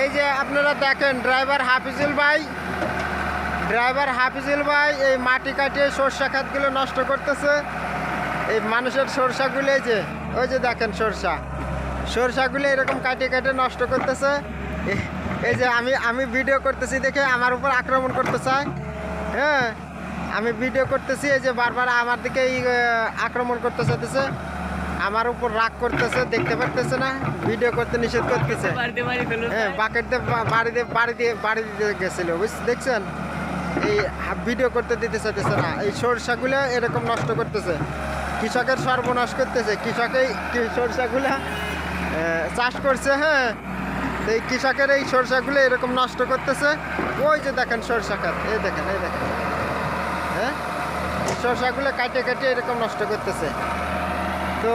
এই যে আপনারা দেখেন ড্রাইভার হাফিজুল ভাই এই মাটি কাটিয়ে সরষা খাতগুলো নষ্ট করতেছে। এই মানুষের সরষাগুলো এই যে ওই যে দেখেন সরষাগুলো এরকম কাটিয়ে কাটিয়ে নষ্ট করতেছে। এই যে আমি ভিডিও করতেছি দেখে আমার উপর আক্রমণ করতে চায়। হ্যাঁ, আমি ভিডিও করতেছি, এই যে বারবার আমার দিকে আক্রমণ করতে চাইতেছে, আমার উপর রাগ করতেছে, দেখতে পারতেছে না, ভিডিও করতে নিষেধ করতেছে। হ্যাঁ, বাকেট দিয়ে বাড়ি দিতে গেছিল, দেখছেন? এই ভিডিও করতে দিতে চাইতেছে না। এই সরষাগুলো এরকম নষ্ট করতেছে, কৃষকের সর্বনাশ করতেছে। সরষাগুলা চাষ করছে। হ্যাঁ, এই কৃষকের এই সরষাগুলো এরকম নষ্ট করতেছে। ওই যে দেখেন সরষা খাত, এই দেখেন। হ্যাঁ, সরষাগুলো কাটিয়ে এরকম নষ্ট করতেছে। তো